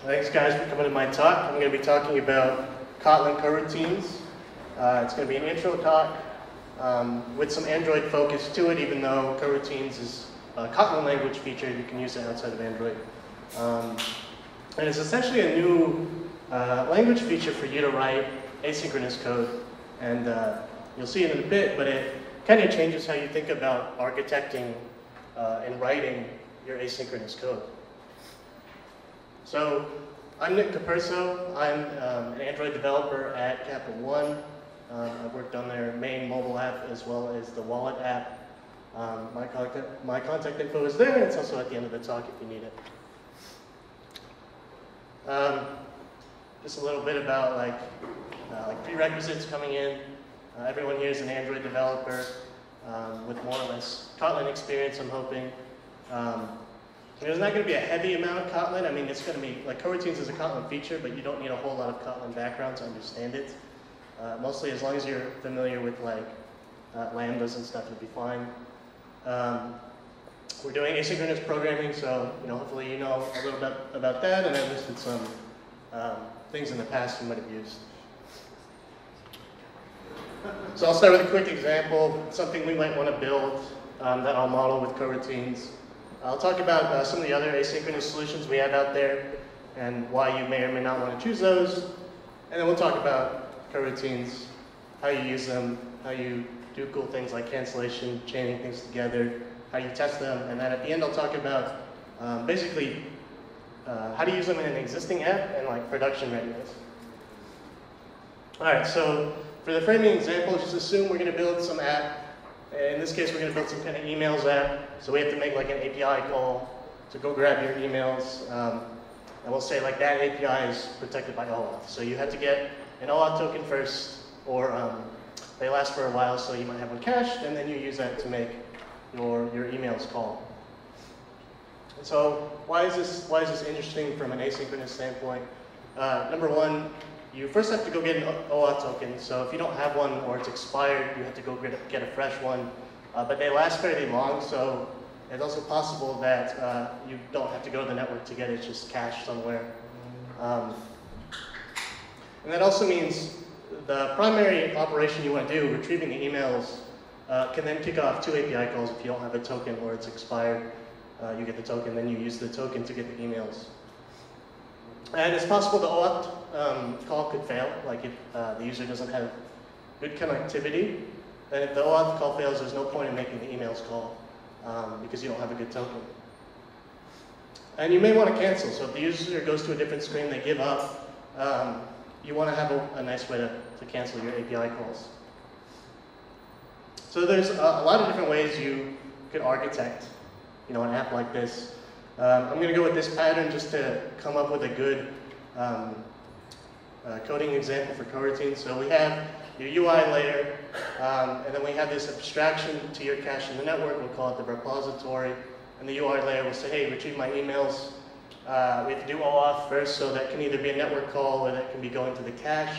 Thanks guys for coming to my talk. I'm going to be talking about Kotlin Coroutines. It's going to be an intro talk with some Android focus to it, even though Coroutines is a Kotlin language feature. You can use it outside of Android. And it's essentially a new language feature for you to write asynchronous code. And you'll see it in a bit, but it kind of changes how you think about architecting and writing your asynchronous code. So I'm Nick Capurso. I'm an Android developer at Capurso. I've worked on their main mobile app as well as the wallet app. My contact info is there, and it's also at the end of the talk if you need it. Just a little bit about like prerequisites coming in. Everyone here is an Android developer with more or less Kotlin experience, I'm hoping. There's not going to be a heavy amount of Kotlin. I mean, it's going to be, like Coroutines is a Kotlin feature, but you don't need a whole lot of Kotlin background to understand it. Mostly as long as you're familiar with like lambdas and stuff, you'll be fine. We're doing asynchronous programming, so hopefully you know a little bit about that, and I listed some things in the past you might have used. So I'll start with a quick example, something we might want to build that I'll model with Coroutines. I'll talk about some of the other asynchronous solutions we have out there and why you may or may not want to choose those. And then we'll talk about Coroutines, how you use them, how you do cool things like cancellation, chaining things together, how you test them, and then at the end I'll talk about basically how to use them in an existing app and like production readiness. Alright, so for the framing example, just assume we're going to build some app. In this case, we're going to build some kind of emails app, so we have to make like an API call to go grab your emails, and we'll say like that API is protected by OAuth. So you have to get an OAuth token first, or they last for a while, so you might have one cached, and then you use that to make your emails call. And so why is this interesting from an asynchronous standpoint? Number one, you first have to go get an OAuth token. So if you don't have one or it's expired, you have to go get a fresh one. But they last fairly long, so it's also possible that you don't have to go to the network to get it, it's just cached somewhere. And that also means the primary operation you want to do, retrieving the emails, can then kick off two API calls if you don't have a token or it's expired. You get the token, then you use the token to get the emails. And it's possible the OAuth call could fail, like if the user doesn't have good connectivity. Then if the OAuth call fails, there's no point in making the emails call because you don't have a good token. And you may want to cancel. So if the user goes to a different screen, they give up, you want to have a nice way to cancel your API calls. So there's a lot of different ways you could architect an app like this. I'm going to go with this pattern just to come up with a good coding example for coroutines. So we have your UI layer, and then we have this abstraction to your cache in the network. We'll call it the repository. And the UI layer will say, hey, retrieve my emails. We have to do OAuth first, so that can either be a network call or that can be going to the cache.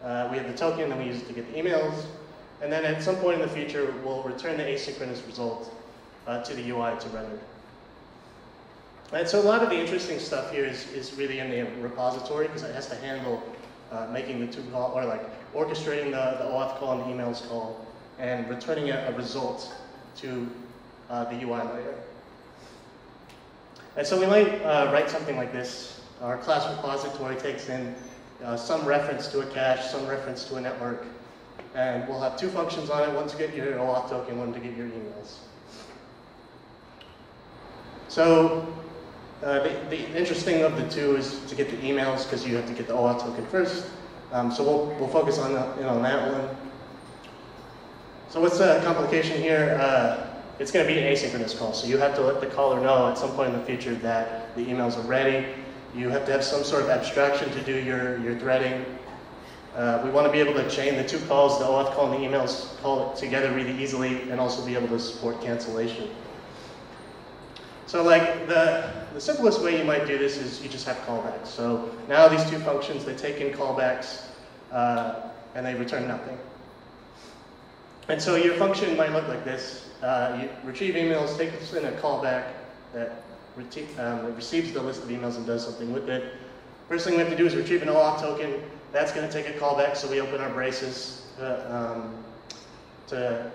We have the token, and we use it to get the emails. And then at some point in the future, we'll return the asynchronous result to the UI to render. And so a lot of the interesting stuff here is really in the repository because it has to handle making the two call, or like orchestrating the OAuth call and the emails call and returning a result to the UI layer. And so we might write something like this. Our class repository takes in some reference to a cache, some reference to a network, and we'll have two functions on it, one to get your OAuth token, one to get your emails. So the interesting of the two is to get the emails because you have to get the OAuth token first. So we'll focus on that one. So what's the complication here? It's going to be an asynchronous call. So you have to let the caller know at some point in the future that the emails are ready. You have to have some sort of abstraction to do your threading. We want to be able to chain the two calls, the OAuth call and the emails call together really easily, and also be able to support cancellation. So like the simplest way you might do this is you just have callbacks. So now these two functions, they take in callbacks and they return nothing. And so your function might look like this. You retrieve emails, take in a callback that it receives the list of emails and does something with it. First thing we have to do is retrieve an OAuth token. That's going to take a callback, so we open our braces to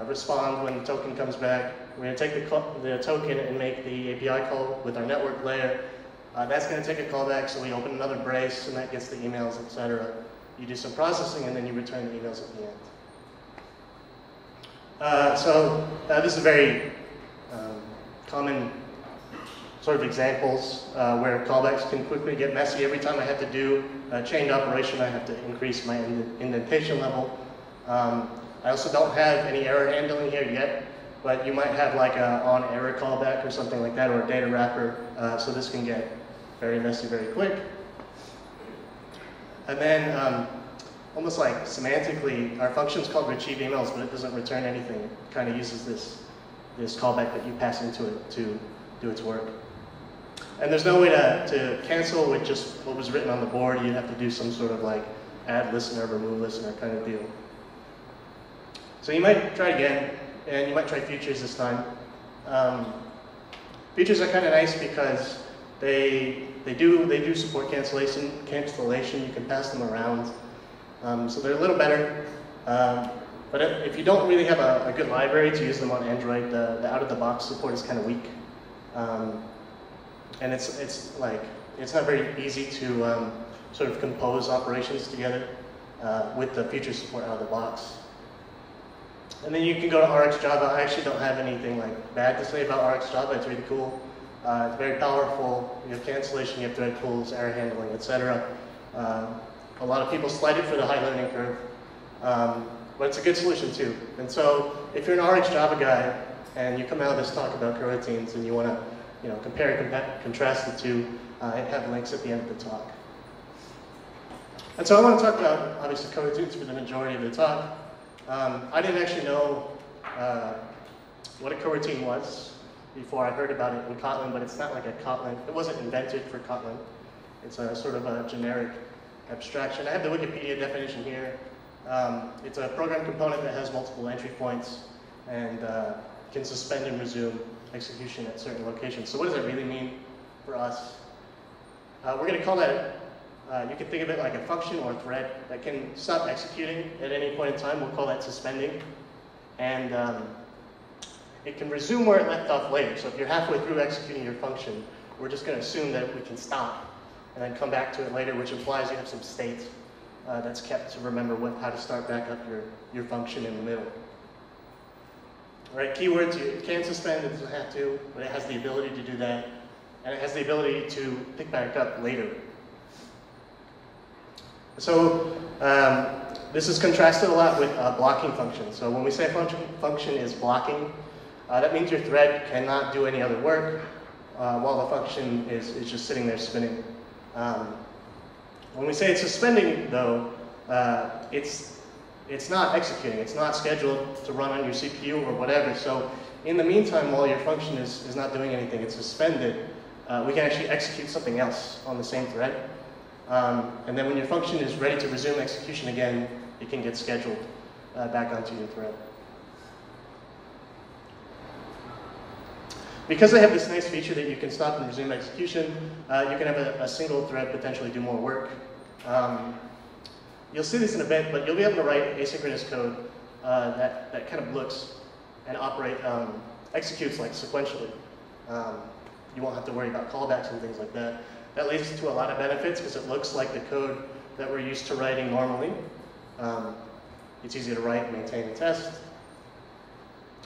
respond when the token comes back. We're going to take the token and make the API call with our network layer. That's going to take a callback, so we open another brace, and that gets the emails, etc. You do some processing, and then you return the emails at the end. This is a very common sort of examples where callbacks can quickly get messy. Every time I have to do a chained operation, I have to increase my indentation level. I also don't have any error handling here yet, but you might have like a on error callback or something like that, or a data wrapper, so this can get very messy very quick. And then, almost like semantically, our function is called retrieve emails, but it doesn't return anything. It kind of uses this callback that you pass into it to do its work. And there's no way to cancel with just what was written on the board. You have to do some sort of like add listener, remove listener kind of deal. So you might try again, and you might try features this time. Features are kind of nice because they do support cancellation. You can pass them around. So they're a little better. But if you don't really have a good library to use them on Android, the out-of-the-box support is kind of weak. And it's not very easy to sort of compose operations together with the feature support out of the box. And then you can go to RxJava. I actually don't have anything like bad to say about RxJava. It's really cool. It's very powerful. You have cancellation, you have thread pools, error handling, etc. A lot of people slide it for the high learning curve, but it's a good solution too. And so if you're an RxJava guy and you come out of this talk about coroutines and you want to compare and contrast the two, I have links at the end of the talk. And so I want to talk about, obviously, coroutines for the majority of the talk. I didn't actually know what a coroutine was before I heard about it in Kotlin, but it's not like a Kotlin. It wasn't invented for Kotlin. It's a sort of a generic abstraction. I have the Wikipedia definition here. It's a program component that has multiple entry points and can suspend and resume execution at certain locations. So what does that really mean for us? We're going to call that, you can think of it like a function or a thread that can stop executing at any point in time. We'll call that suspending. And it can resume where it left off later. So if you're halfway through executing your function, we're just going to assume that we can stop and then come back to it later, which implies you have some state that's kept to remember how to start back up your function in the middle. All right, keywords, it can suspend, it doesn't have to, but it has the ability to do that, and it has the ability to pick back up later. So this is contrasted a lot with blocking functions. So when we say function is blocking, that means your thread cannot do any other work while the function is just sitting there spinning. When we say it's suspending, though, it's not executing. It's not scheduled to run on your CPU or whatever. So in the meantime, while your function is not doing anything, it's suspended, we can actually execute something else on the same thread. And then when your function is ready to resume execution again, it can get scheduled back onto your thread. Because they have this nice feature that you can stop and resume execution, you can have a single thread potentially do more work. You'll see this in a bit, but you'll be able to write asynchronous code that kind of looks and executes like sequentially. You won't have to worry about callbacks and things like that. That leads to a lot of benefits because it looks like the code that we're used to writing normally. It's easy to write, maintain, and test.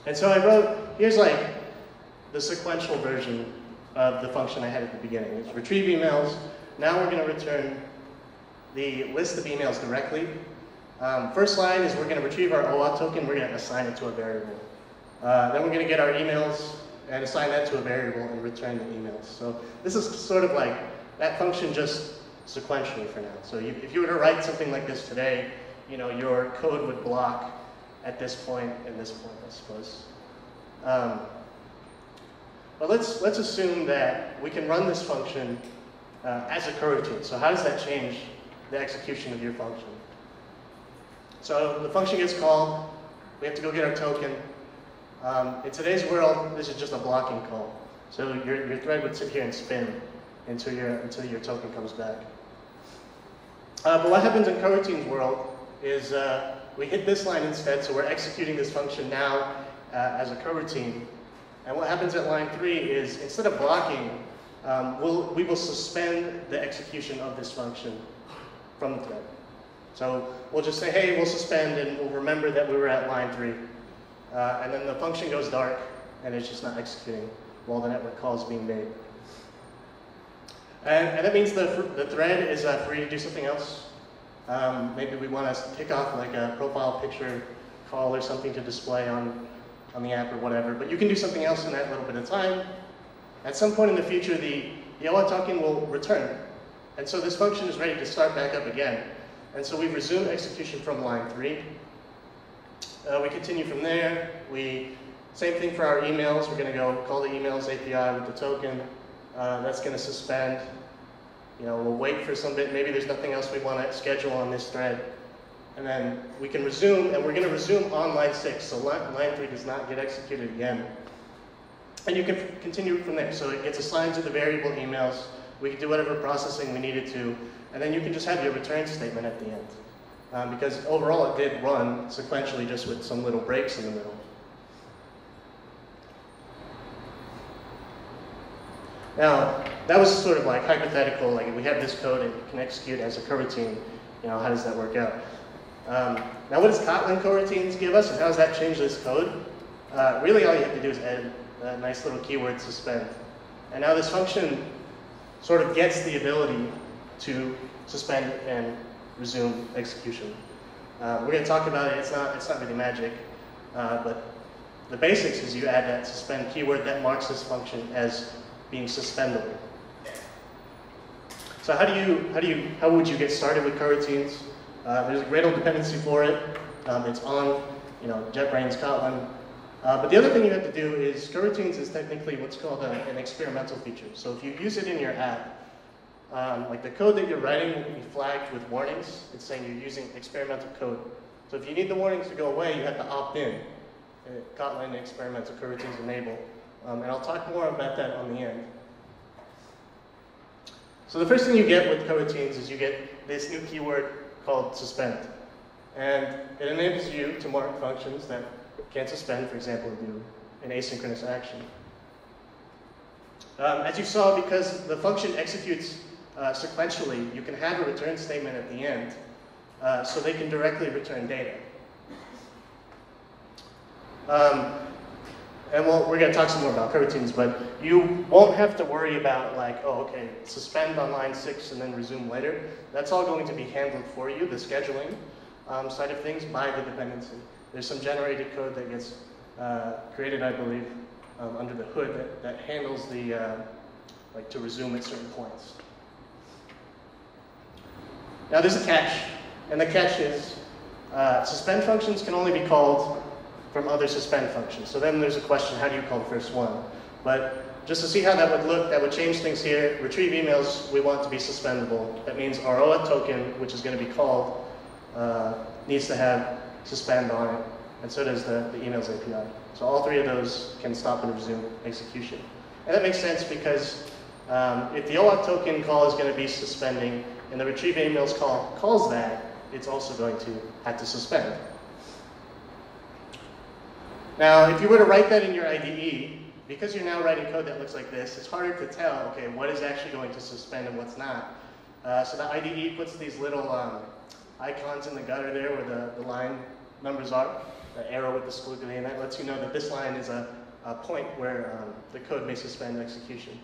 And so I wrote, here's like the sequential version of the function I had at the beginning. It's retrieve emails. Now we're going to return the list of emails directly. First line is we're going to retrieve our OAuth token. We're going to assign it to a variable. Then we're going to get our emails and assign that to a variable and return the emails. So this is sort of like that function just sequentially for now. So if you were to write something like this today, your code would block at this point and this point, I suppose. But let's assume that we can run this function as a coroutine. So how does that change the execution of your function? So the function gets called. We have to go get our token. In today's world, this is just a blocking call. So your thread would sit here and spin until your token comes back. But what happens in Coroutine's world is we hit this line instead, so we're executing this function now as a coroutine. And what happens at line 3 is instead of blocking, we will suspend the execution of this function from the thread. So we'll just say, hey, we'll suspend, and we'll remember that we were at line 3. And then the function goes dark, and it's just not executing while the network call is being made. And that means the thread is free to do something else. Maybe we want to kick off like a profile picture call or something to display on the app or whatever. But you can do something else in that little bit of time. At some point in the future, the OAuth token will return. And so this function is ready to start back up again. And so we've resumed execution from line 3. We continue from there. Same thing for our emails. We're going to go call the emails API with the token. That's going to suspend. We'll wait for some bit. Maybe there's nothing else we want to schedule on this thread. And then we can resume, and we're going to resume on line 6. So line 3 does not get executed again. And you can continue from there. So it gets assigned to the variable emails. We can do whatever processing we needed to. And then you can just have your return statement at the end. Because overall it did run sequentially just with some little breaks in the middle. Now, that was sort of like hypothetical, like if we have this code and it can execute as a coroutine, how does that work out? Now what does Kotlin Coroutines give us, and how does that change this code? Really all you have to do is add a nice little keyword suspend. And now this function sort of gets the ability to suspend and resume execution. We're going to talk about it. It's not really magic, but the basics is you add that suspend keyword that marks this function as being suspendable. So how would you get started with coroutines? There's a Gradle dependency for it. It's on JetBrains Kotlin. But the other thing you have to do is coroutines is technically what's called an experimental feature. So if you use it in your app, like the code that you're writing will be flagged with warnings. It's saying you're using experimental code. So if you need the warnings to go away, you have to opt in. Kotlin experimental coroutines enable. And I'll talk more about that on the end. So the first thing you get with coroutines is you get this new keyword called suspend. And it enables you to mark functions that can suspend, for example, do an asynchronous action. As you saw, because the function executes sequentially, you can have a return statement at the end, so they can directly return data. And we're going to talk some more about coroutines, but you won't have to worry about like, oh, okay, suspend on line 6 and then resume later. That's all going to be handled for you, the scheduling side of things, by the dependency. There's some generated code that gets created, I believe, under the hood that handles the, like to resume at certain points. Now there's a catch, and the catch is suspend functions can only be called from other suspend functions. So then there's a question, how do you call the first one? But just to see how that would look, that would change things here. Retrieve emails we want to be suspendable. That means our OAuth token, which is going to be called, needs to have suspend on it, and so does the emails API. So all 3 of those can stop and resume execution. And that makes sense because if the OAuth token call is going to be suspending, and the retrieve emails call calls that, it's also going to have to suspend. Now, if you were to write that in your IDE, because you're now writing code that looks like this, it's harder to tell, okay, what is actually going to suspend and what's not. So the IDE puts these little icons in the gutter there where the line numbers are, the arrow with the squiggly, and that lets you know that this line is a point where the code may suspend execution.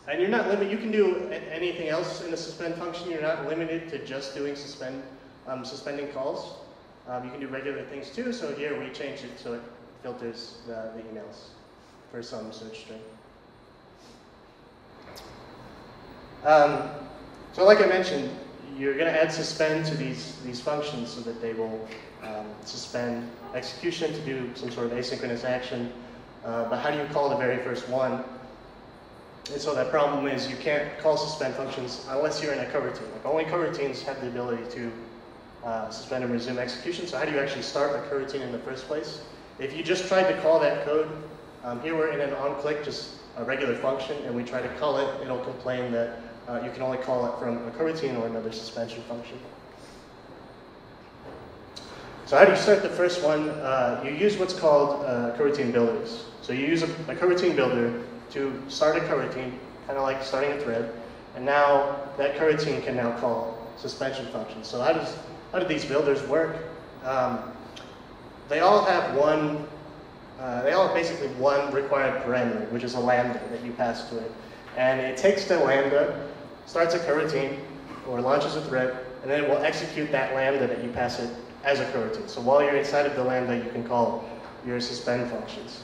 And you're not limited, you can do anything else in the suspend function. You're not limited to just doing suspending calls. You can do regular things too, so here we changed it so it filters the emails for some search string. So like I mentioned, you're going to add suspend to these functions so that they will suspend execution to do some sort of asynchronous action. But how do you call the very first one? And so that problem is you can't call suspend functions unless you're in a coroutine. Like only coroutines have the ability to suspend and resume execution. So how do you actually start a coroutine in the first place? If you just tried to call that code Here we're in an onClick, just a regular function, and we try to call it. It'll complain that you can only call it from a coroutine or another suspension function. So how do you start the first one? You use what's called Coroutine Builders. So you use a coroutine builder to start a coroutine, kind of like starting a thread, and now that coroutine can now call suspension functions. So how do these builders work? They all have basically one required parameter, which is a lambda that you pass to it. And it takes the lambda, starts a coroutine, or launches a thread, and then it will execute that lambda that you pass it as a coroutine. So while you're inside of the lambda, you can call your suspend functions.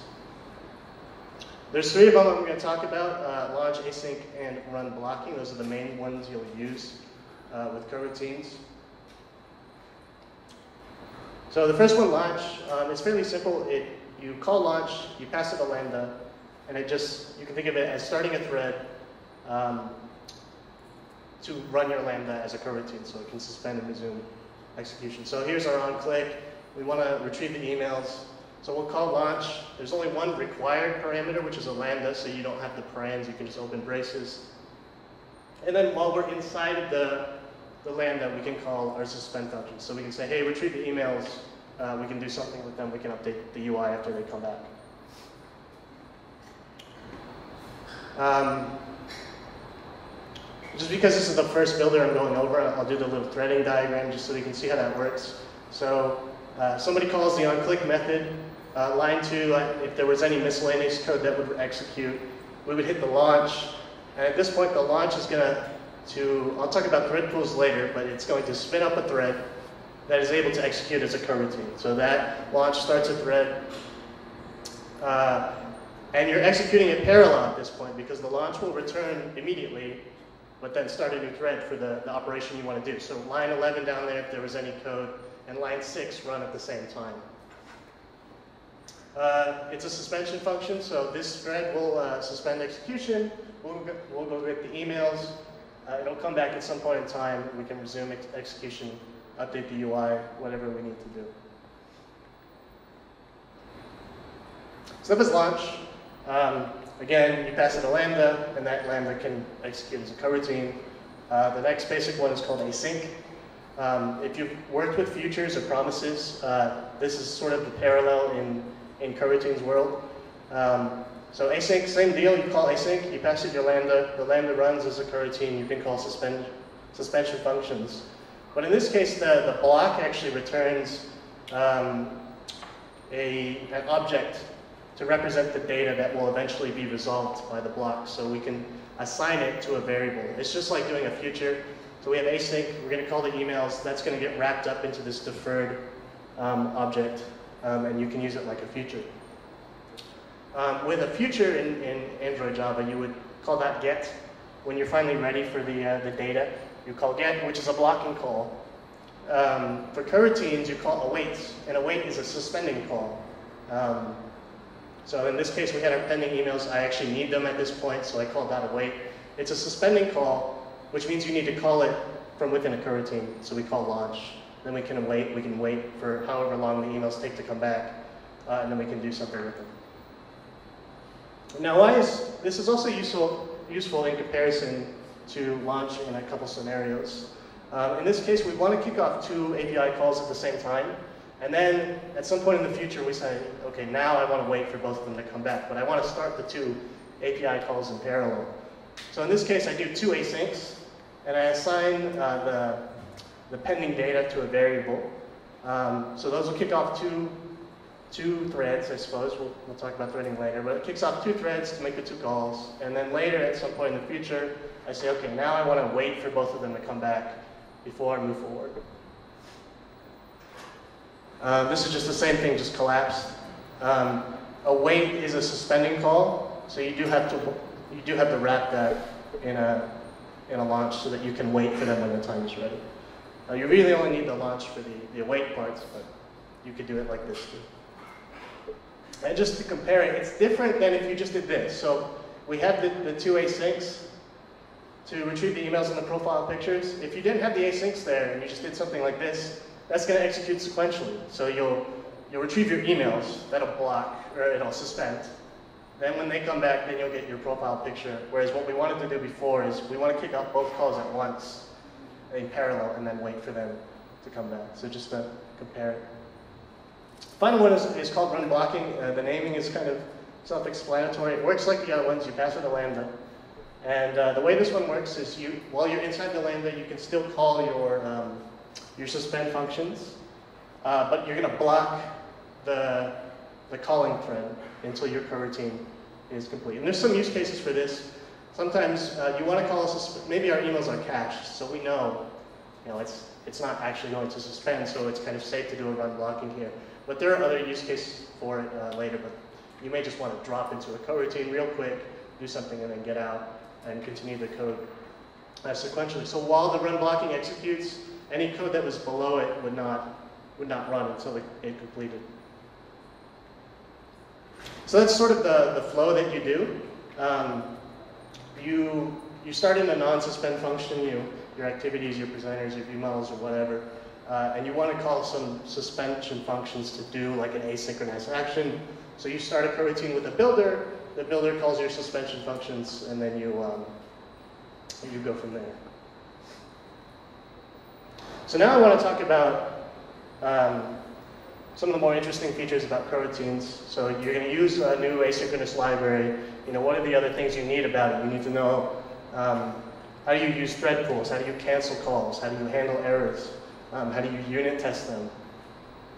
There's three of them I'm going to talk about, launch, async, and runBlocking. Those are the main ones you'll use with coroutines. So the first one, launch, it's fairly simple. You call launch, you pass it a lambda, and you can think of it as starting a thread to run your lambda as a coroutine, so it can suspend and resume execution. So here's our onClick. We want to retrieve the emails. So we'll call launch. There's only one required parameter, which is a lambda, so you don't have the params. You can just open braces. And then while we're inside of the lambda, we can call our suspend function. So we can say, hey, retrieve the emails. We can do something with them. We can update the UI after they come back. Just because this is the first builder I'm going over, I'll do the little threading diagram just so you can see how that works. So somebody calls the onClick method. Line 2, if there was any miscellaneous code that would execute, we would hit the launch. And at this point, the launch is going to, I'll talk about thread pools later, but it's going to spin up a thread that is able to execute as a coroutine. So that launch starts a thread. And you're executing it parallel at this point because the launch will return immediately, but then start a new thread for the operation you want to do. So line 11 down there, if there was any code, and line 6 run at the same time. It's a suspension function, so this thread will suspend execution. We'll go get the emails. It'll come back at some point in time. We can resume execution, update the UI, whatever we need to do. So that was launch. Again, you pass it a lambda, and that lambda can execute as a coroutine. The next basic one is called async. If you've worked with futures or promises, this is sort of the parallel in coroutines world. So async, same deal. You call async, you pass it your lambda. The lambda runs as a coroutine. You can call suspension functions. But in this case, the block actually returns an object to represent the data that will eventually be resolved by the block. So we can assign it to a variable. It's just like doing a future. So we have async, we're going to call the emails, that's going to get wrapped up into this deferred object, and you can use it like a future. With a future in Android Java, you would call that get. When you're finally ready for the data, you call get, which is a blocking call. For coroutines, you call await, and await is a suspending call. So in this case, we had our pending emails. I actually need them at this point, so I called that await. It's a suspending call, which means you need to call it from within a coroutine. So we call launch. Then we can wait. We can wait for however long the emails take to come back, and then we can do something with them. Now, this is also useful in comparison to launch in a couple scenarios. In this case, we want to kick off 2 API calls at the same time. And then at some point in the future, we say, okay, now I want to wait for both of them to come back. But I want to start the 2 API calls in parallel. So in this case, I do 2 asyncs, and I assign the pending data to a variable. So those will kick off two threads, I suppose. We'll talk about threading later. But it kicks off 2 threads to make the 2 calls. And then later, at some point in the future, I say, okay, now I want to wait for both of them to come back before I move forward. This is just the same thing, just collapsed. Await is a suspending call, so you do have to wrap that in a launch so that you can wait for them when the time is ready. You really only need the launch for the await parts, but you could do it like this too. And just to compare it, it's different than if you just did this. So we have the 2 asyncs to retrieve the emails and the profile pictures. If you didn't have the asyncs there and you just did something like this, that's going to execute sequentially. So you'll retrieve your emails, that'll block, or it'll suspend. Then when they come back, then you'll get your profile picture. Whereas what we wanted to do before is we want to kick off both calls at once in parallel and then wait for them to come back. So just to compare it. Final one is called runBlocking. The naming is kind of self-explanatory. It works like the other ones. You pass it a lambda. And the way this one works is while you're inside the lambda, you can still call your suspend functions, but you're going to block the calling thread until your coroutine is complete. And there's some use cases for this. Sometimes you want to call maybe our emails are cached, so we know, it's not actually going to suspend, so it's kind of safe to do a runBlocking here. But there are other use cases for it later, but you may just want to drop into a coroutine real quick, do something, and then get out and continue the code sequentially. So while the runBlocking executes, any code that was below it would not run until it completed. So that's sort of the flow that you do. You start in a non-suspend function, your activities, your presenters, your emails, or whatever, and you want to call some suspension functions to do like an asynchronous action. So you start a coroutine with a builder, the builder calls your suspension functions, and then you go from there. So now I want to talk about some of the more interesting features about coroutines. So you're going to use a new asynchronous library. What are the other things you need about it? You need to know how do you use thread pools? How do you cancel calls? How do you handle errors? How do you unit test them?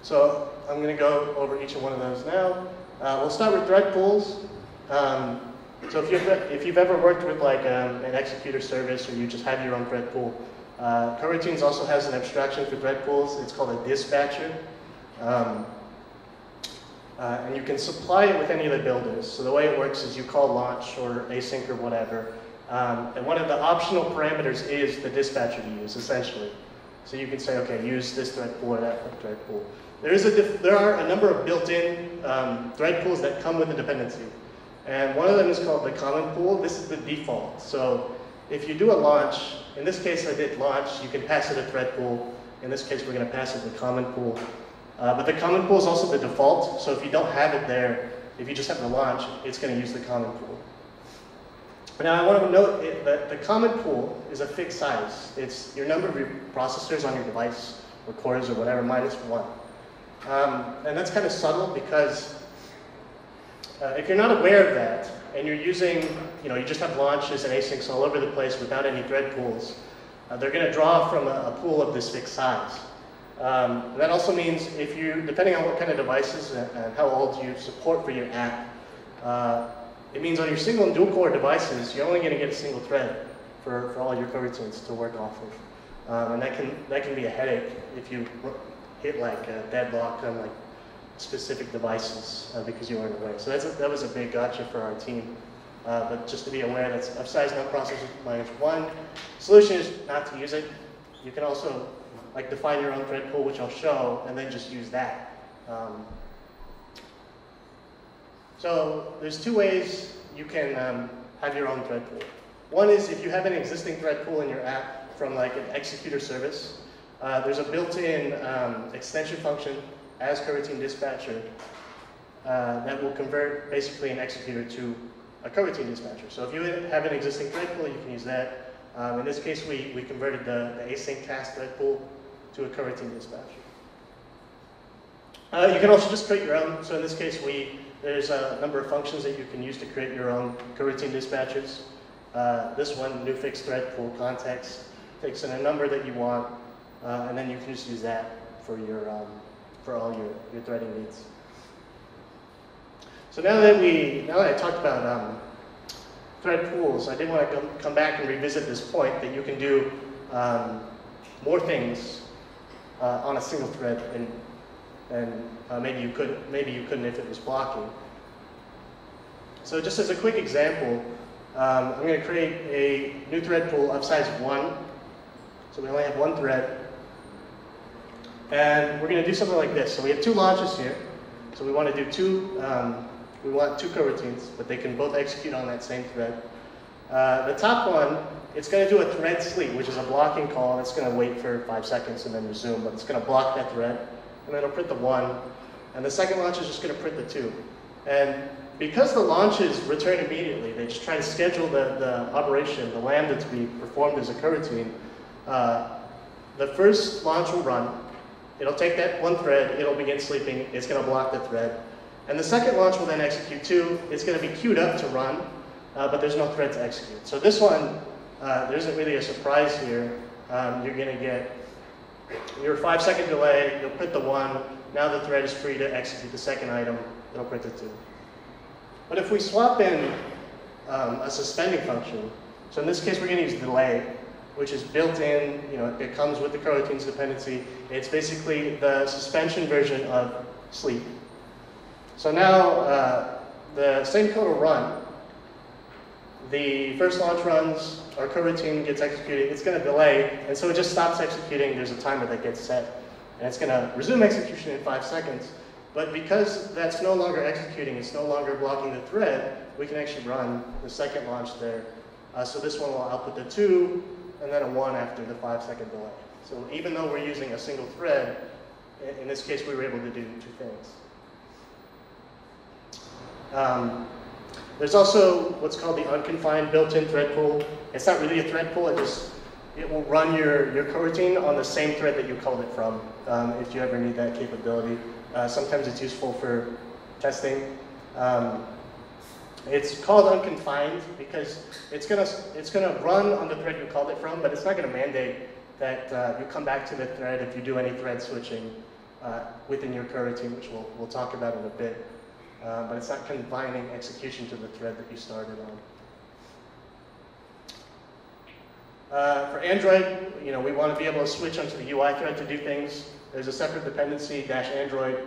So I'm going to go over each one of those now. We'll start with thread pools. So if you've ever worked with like an executor service, or you just have your own thread pool, Coroutines also has an abstraction for thread pools. It's called a dispatcher. And you can supply it with any of the builders. So the way it works is you call launch or async or whatever. And one of the optional parameters is the dispatcher to use, essentially. So you can say, okay, use this thread pool or that thread pool. There are a number of built-in thread pools that come with a dependency. And one of them is called the common pool. This is the default. So if you do a launch, in this case I did launch, you can pass it a thread pool. In this case we're going to pass it the common pool. But the common pool is also the default. So if you don't have it there, if you just have the launch, it's going to use the common pool. Now I want to note that the common pool is a fixed size. It's your number of your processors on your device, or cores or whatever, minus 1. And that's kind of subtle because if you're not aware of that, and you're using, you just have launches and asyncs all over the place without any thread pools, they're going to draw from a pool of this fixed size. That also means if depending on what kind of devices and how old you support for your app, it means on your single and dual core devices, you're only going to get a single thread for all your coroutines to work off of. And that can be a headache if you hit like a deadlock on like specific devices because you weren't aware. So that was a big gotcha for our team. But just to be aware, that's of size not processors minus 1. Solution is not to use it. You can also like define your own thread pool, which I'll show, and then just use that. So there's two ways you can have your own thread pool. One is if you have an existing thread pool in your app from like an executor service, there's a built-in extension function as coroutine dispatcher that will convert basically an executor to a coroutine dispatcher. So if you have an existing thread pool, you can use that. In this case, we converted the async task thread pool to a coroutine dispatcher. You can also just create your own. So in this case, there's a number of functions that you can use to create your own coroutine dispatchers. This one, new fixed thread pool context, takes in a number that you want, and then you can just use that for all your threading needs. So now that I talked about thread pools, I did want to come back and revisit this point that you can do more things on a single thread, and maybe you couldn't if it was blocking. So just as a quick example, I'm going to create a new thread pool of size 1. So we only have one thread. And we're going to do something like this. So we have two launches here. So we want to do we want two coroutines, but they can both execute on that same thread. The top one, it's going to do a thread sleep, which is a blocking call. It's going to wait for 5 seconds and then resume, but it's going to block that thread. And then it'll print the 1. And the second launch is just going to print the 2. And because the launches return immediately, they just try to schedule the operation, the lambda, to be performed as a coroutine. The first launch will run. It'll take that one thread, it'll begin sleeping, it's going to block the thread. And the second launch will then execute too. It's going to be queued up to run, but there's no thread to execute. So this one, there isn't really a surprise here. You're going to get your 5-second delay, you'll print the 1, now the thread is free to execute the second item, it'll print the 2. But if we swap in a suspending function, so in this case we're going to use delay, which is built in, it comes with the coroutines dependency. It's basically the suspension version of sleep. So now the same code will run. The first launch runs, our coroutine gets executed, it's going to delay, and so it just stops executing. There's a timer that gets set, and it's going to resume execution in 5 seconds. But because that's no longer executing, it's no longer blocking the thread, we can actually run the second launch there. So this one will output the 2, and then a 1 after the 5-second delay. So even though we're using a single thread, in this case we were able to do 2 things. There's also what's called the unconfined built-in thread pool. It's not really a thread pool, it will run your coroutine on the same thread that you called it from, if you ever need that capability. Sometimes it's useful for testing. It's called unconfined because it's gonna run on the thread you called it from, but it's not gonna mandate that you come back to the thread if you do any thread switching within your coroutine, which we'll talk about in a bit. But it's not confining execution to the thread that you started on. For Android, we want to be able to switch onto the UI thread to do things. There's a separate dependency, -Android,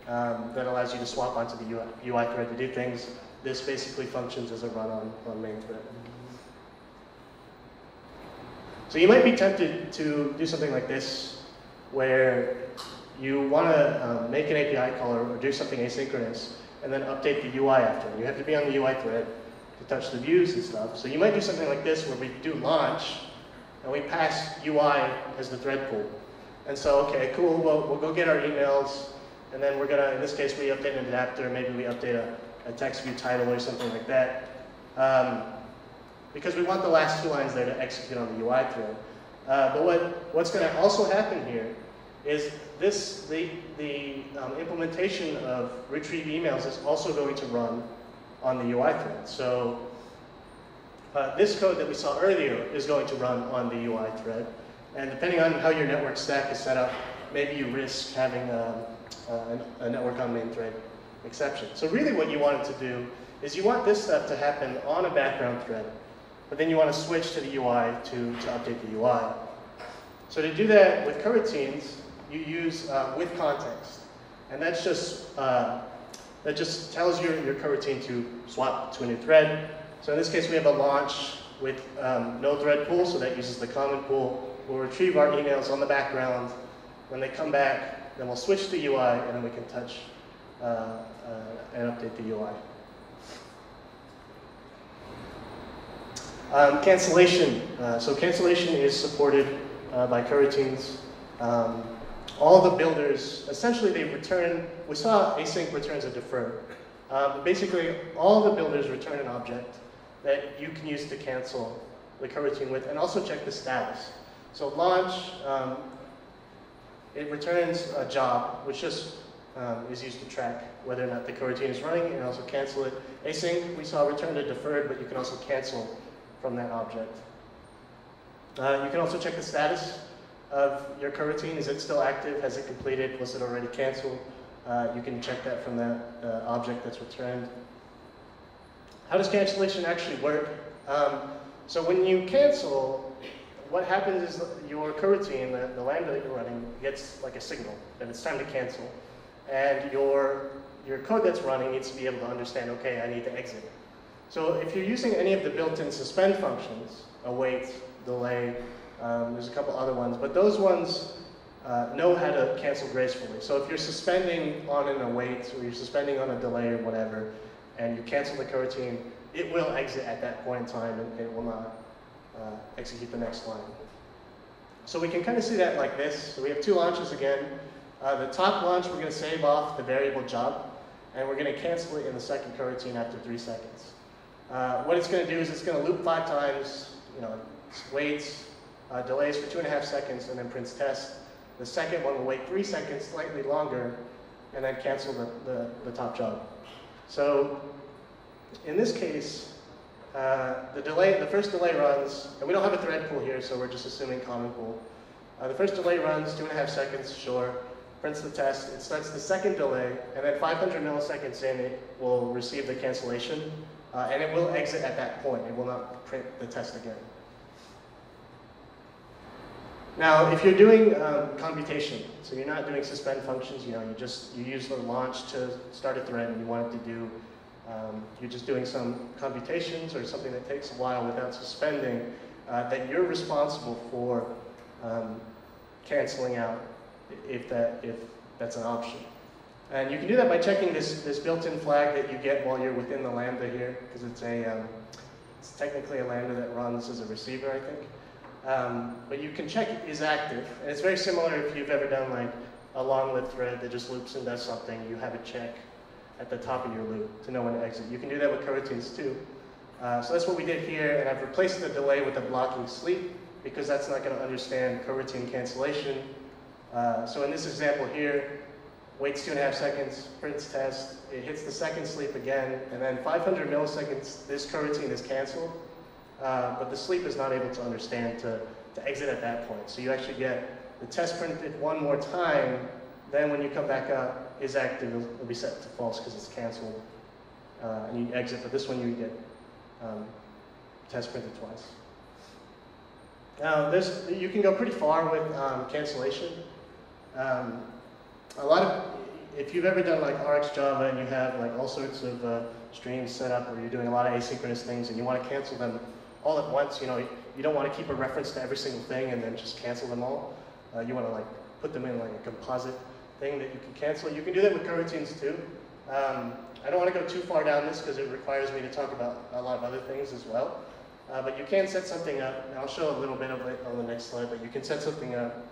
that allows you to swap onto the UI thread to do things. This basically functions as a run on main thread. So you might be tempted to do something like this, where you want to make an API call or do something asynchronous, and then update the UI after. You have to be on the UI thread to touch the views and stuff. So you might do something like this, where we do launch, and we pass UI as the thread pool. And so, okay, cool, we'll go get our emails, and then we're gonna, in this case, we update an adapter, maybe we update a text view title or something like that. Because we want the last 2 lines there to execute on the UI thread. But what's gonna also happen here is the implementation of retrieve emails is also going to run on the UI thread. So this code that we saw earlier is going to run on the UI thread. And depending on how your network stack is set up, maybe you risk having a network on main thread exception. So really what you want it to do is you want this stuff to happen on a background thread, but then you want to switch to the UI to update the UI. So to do that with coroutines, you use with context. And that's just, that just tells your coroutine to swap to a new thread. So in this case, we have a launch with no thread pool, so that uses the common pool. We'll retrieve our emails on the background. When they come back, then we'll switch to UI, and then we can touch and update the UI. Cancellation. So cancellation is supported by coroutines. All the builders, essentially they return, we saw async returns a defer. But basically, all the builders return an object that you can use to cancel the coroutine with, and also check the status. So launch, it returns a job, which just is used to track whether or not the coroutine is running, and also cancel it. Async, we saw return to deferred, but you can also cancel from that object. You can also check the status of your coroutine. Is it still active? Has it completed? Was it already canceled? You can check that from that object that's returned. How does cancellation actually work? So when you cancel, what happens is your coroutine, the lambda that you're running, gets like a signal that it's time to cancel. And your code that's running needs to be able to understand, okay, I need to exit. So if you're using any of the built-in suspend functions, await, delay, there's a couple other ones, but those ones know how to cancel gracefully. So if you're suspending on an await, or you're suspending on a delay or whatever, and you cancel the coroutine, it will exit at that point in time, and it will not execute the next line. So we can kind of see that like this. So we have 2 launches again. The top launch, we're going to save off the variable job. and we're going to cancel it in the second coroutine after 3 seconds. What it's going to do is it's going to loop 5 times, waits, delays for 2.5 seconds, and then prints test. The second one will wait 3 seconds, slightly longer, and then cancel the top job. So in this case, the first delay runs, and we don't have a thread pool here, so we're just assuming common pool. The first delay runs 2.5 seconds, sure, prints the test. It starts the second delay, and then 500 milliseconds in, it will receive the cancellation, and it will exit at that point. It will not print the test again. Now, if you're doing computation, so you're not doing suspend functions, you use the launch to start a thread, and you want it to do, you're just doing some computations or something that takes a while without suspending, then you're responsible for canceling out if that's an option. And you can do that by checking this built-in flag that you get while you're within the Lambda here, because it's technically a Lambda that runs as a receiver, I think. But you can check is active, and it's very similar if you've ever done like a long-lived thread that just loops and does something. You have a check at the top of your loop to know when to exit. You can do that with coroutines too. So that's what we did here, and I've replaced the delay with a blocking sleep because that's not going to understand coroutine cancellation. So in this example here, waits 2.5 seconds, prints test, it hits the second sleep again, and then 500 milliseconds, this coroutine is canceled. But the sleep is not able to understand to exit at that point. So you actually get the test printed one more time, then when you come back up, is active, it'll be set to false because it's canceled, and you exit. But this one you get test printed twice. Now you can go pretty far with cancellation. If you've ever done like RxJava and you have like all sorts of streams set up where you're doing a lot of asynchronous things and you want to cancel them all at once, you don't want to keep a reference to every single thing and then just cancel them all. You want to like put them in like a composite thing that you can cancel. You can do that with coroutines too. I don't want to go too far down this because it requires me to talk about a lot of other things as well. But you can set something up, and I'll show a little bit of it on the next slide, but you can set something up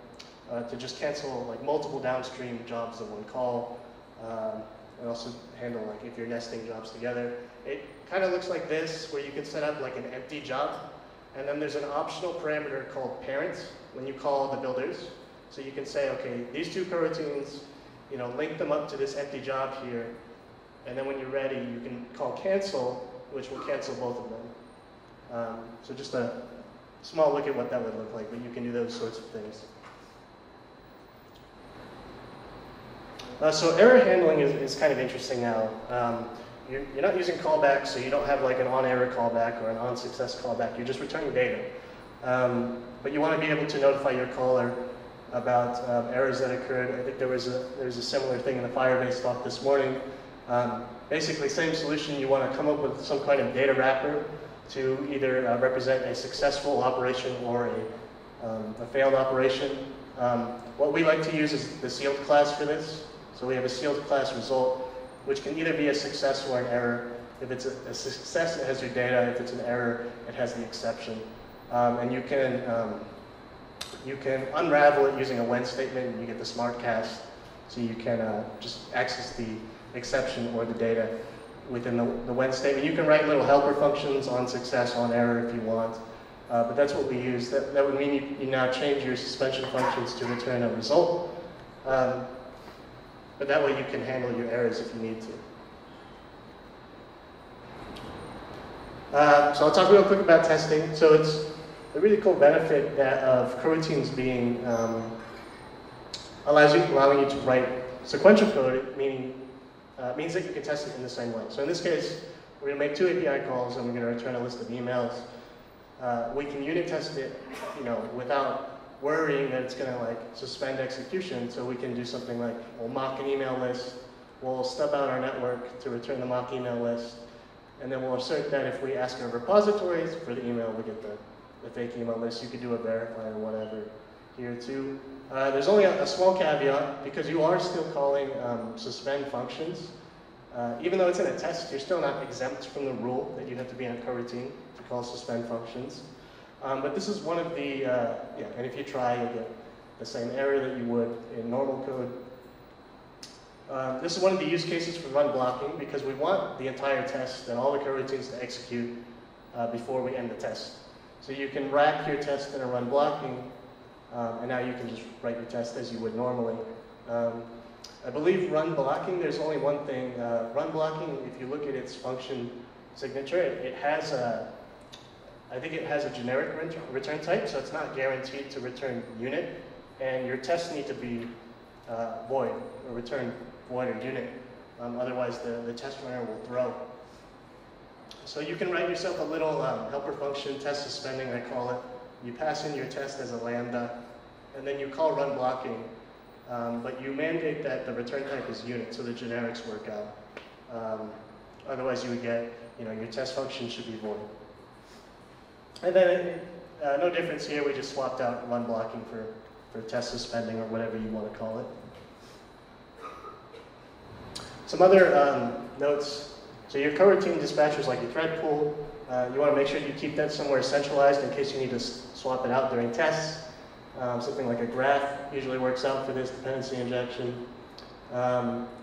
to just cancel like multiple downstream jobs in one call, and also handle like if you're nesting jobs together. It kind of looks like this, where you can set up like an empty job, and then there's an optional parameter called parent when you call the builders. So you can say, okay, these two coroutines, link them up to this empty job here, and then when you're ready, you can call cancel, which will cancel both of them. So just a small look at what that would look like, but you can do those sorts of things. So error handling is kind of interesting now. You're not using callbacks, so you don't have like an on-error callback or an on-success callback. You're just returning data. But you want to be able to notify your caller about errors that occurred. I think there was a similar thing in the Firebase talk this morning. Basically, same solution. You want to come up with some kind of data wrapper to either represent a successful operation or a failed operation. What we like to use is the sealed class for this. So we have a sealed class result, which can either be a success or an error. If it's a success, it has your data. If it's an error, it has the exception. And you can unravel it using a when statement, and you get the smart cast. So you can just access the exception or the data within the when statement. You can write little helper functions on success, on error if you want. But that's what we use. That would mean you now change your suspension functions to return a result. But that way you can handle your errors if you need to. So I'll talk real quick about testing. So it's a really cool benefit of coroutines being allowing you to write sequential code, means that you can test it in the same way. So in this case, we're going to make 2 API calls and we're going to return a list of emails. We can unit test it, without worrying that it's going to like suspend execution. So we can do something like we'll mock an email list, we'll stub out our network to return the mock email list, and then we'll assert that if we ask our repositories for the email, we get the fake email list. You could do a verify or whatever here too. There's only a small caveat because you are still calling suspend functions. Even though it's in a test, you're still not exempt from the rule that you have to be in a coroutine to call suspend functions. But this is one of the, and if you try, you'll get the same error that you would in normal code. This is one of the use cases for runBlocking because we want the entire test and all the coroutines to execute before we end the test. So you can wrap your test in a runBlocking, and now you can just write your test as you would normally. I believe runBlocking, there's only one thing. runBlocking, if you look at its function signature, it has I think it has a generic return type, so it's not guaranteed to return unit, and your tests need to be void, or return void or unit. Otherwise, the test runner will throw. So you can write yourself a little helper function, test suspending, I call it. You pass in your test as a lambda, and then you call runBlocking, but you mandate that the return type is unit, so the generics work out. Otherwise, you would get, your test function should be void. And then, no difference here, we just swapped out runBlocking for test suspending or whatever you want to call it. Some other notes. So your coroutine dispatchers, like your thread pool, you want to make sure you keep that somewhere centralized in case you need to swap it out during tests. Something like a graph usually works out for this dependency injection.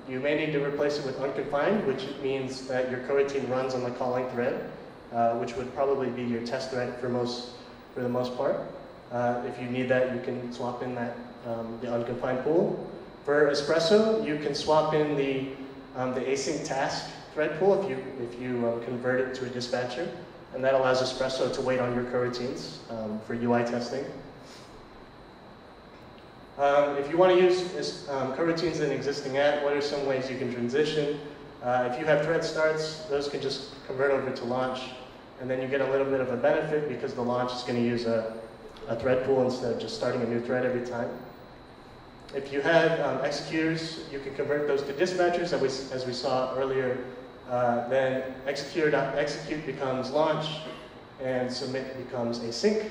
You may need to replace it with unconfined, which means that your coroutine runs on the calling thread, which would probably be your test thread for the most part. If you need that, you can swap in that the unconfined pool. For Espresso, you can swap in the async task thread pool if you convert it to a dispatcher, and that allows Espresso to wait on your coroutines for UI testing. If you want to use coroutines in an existing app, what are some ways you can transition? If you have thread starts, those can just convert over to launch, and then you get a little bit of a benefit because the launch is going to use a thread pool instead of just starting a new thread every time. If you have executors, you can convert those to dispatchers, as we saw earlier. Then execute becomes launch, and submit becomes async.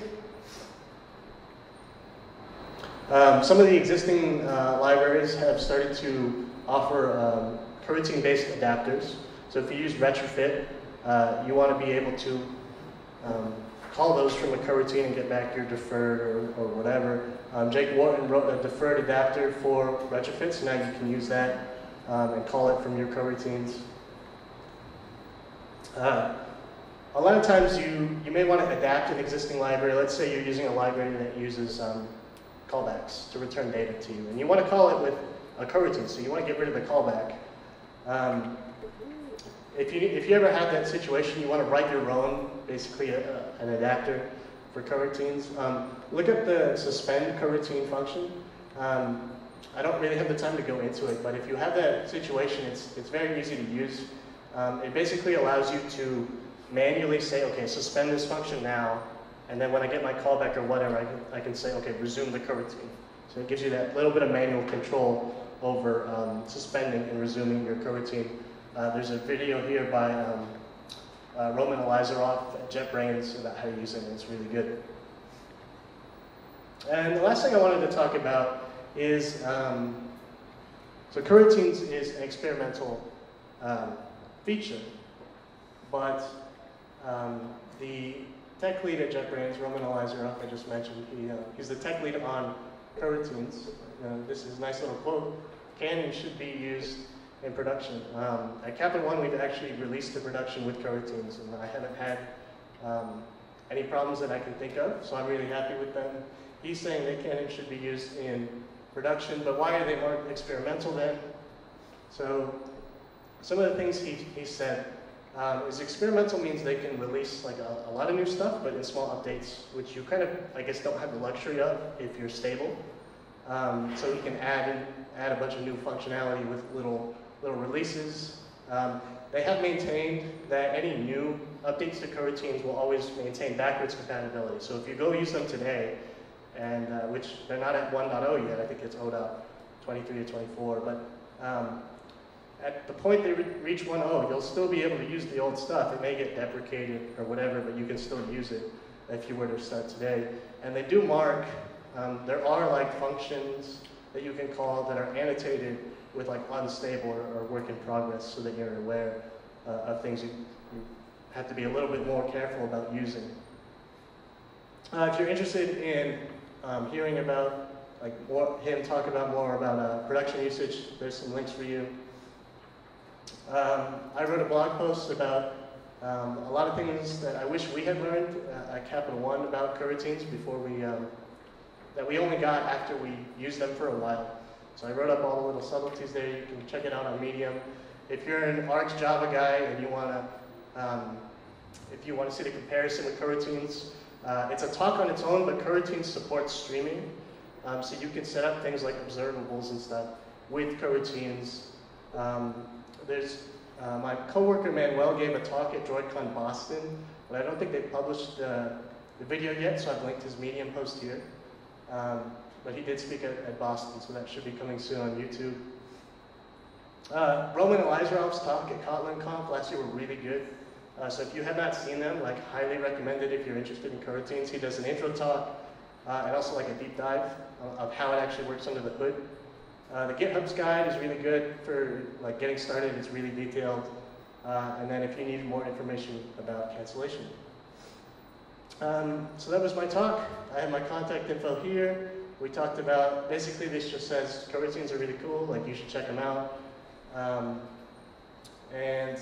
Some of the existing libraries have started to offer coroutine-based adapters. So if you use retrofit, you want to be able to call those from a coroutine and get back your deferred or whatever. Jake Wharton wrote a deferred adapter for retrofit, so now you can use that and call it from your coroutines. A lot of times you may want to adapt an existing library. Let's say you're using a library that uses callbacks to return data to you, and you want to call it with a coroutine, so you want to get rid of the callback. If you ever have that situation, you want to write your own, basically an adapter for coroutines. Look up the suspend coroutine function. I don't really have the time to go into it, but if you have that situation, it's very easy to use. It basically allows you to manually say, okay, suspend this function now, and then when I get my callback or whatever, I can say, okay, resume the coroutine. So it gives you that little bit of manual control over suspending and resuming your coroutine. There's a video here by Roman Elizaroff at JetBrains about how to use it, and it's really good. And the last thing I wanted to talk about is, so coroutines is an experimental feature, but the tech lead at JetBrains, Roman Elizaroff, I just mentioned, he's the tech lead on coroutines. This is a nice little quote. Cannon should be used in production. At Capurso 1, we've actually released to production with coroutines, and I haven't had any problems that I can think of, so I'm really happy with them. He's saying that Cannon should be used in production, but why are they more experimental then? So some of the things he said is experimental means they can release like a lot of new stuff, but in small updates, which you kind of, I guess, don't have the luxury of if you're stable. So he can add a bunch of new functionality with little releases. They have maintained that any new updates to coroutines will always maintain backwards compatibility. So if you go use them today, and which they're not at 1.0 yet, I think it's 0.23 or 24, but at the point they reach 1.0, you'll still be able to use the old stuff. It may get deprecated or whatever, but you can still use it if you were to start today. And they do mark, there are like functions that you can call that are annotated with like unstable or work in progress, so that you're aware of things you have to be a little bit more careful about using. If you're interested in hearing about him talk about more about production usage. There's some links for you. I wrote a blog post about a lot of things that I wish we had learned at Capital One about coroutines before that we only got after we used them for a while. So I wrote up all the little subtleties there. You can check it out on Medium. If you're an ArcJava guy and you want to see the comparison with coroutines, it's a talk on its own, but coroutines support streaming. So you can set up things like observables and stuff with coroutines. My coworker Manuel gave a talk at DroidCon Boston, but I don't think they published the video yet, so I've linked his Medium post here. But he did speak at Boston, so that should be coming soon on YouTube. Roman Elizarov's talk at Kotlin Conf last year were really good. So if you have not seen them, highly recommended if you're interested in coroutines. He does an intro talk and also a deep dive of how it actually works under the hood. The GitHub's guide is really good for getting started. It's really detailed. And then if you need more information about cancellation. So that was my talk. I have my contact info here. We talked about, basically this just says coroutines are really cool, you should check them out. And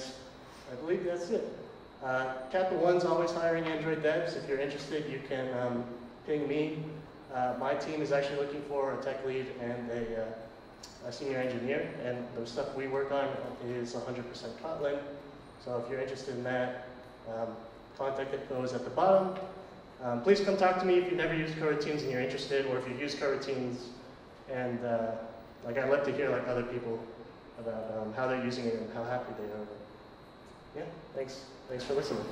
I believe that's it. Capital One's always hiring Android devs. If you're interested, you can ping me. My team is actually looking for a tech lead and a senior engineer, and the stuff we work on is 100% Kotlin. So if you're interested in that, contact info is at the bottom. Please come talk to me if you've never used coroutines and you're interested, or if you've used coroutines and I'd love to hear other people about how they're using it and how happy they are. Yeah, thanks for listening.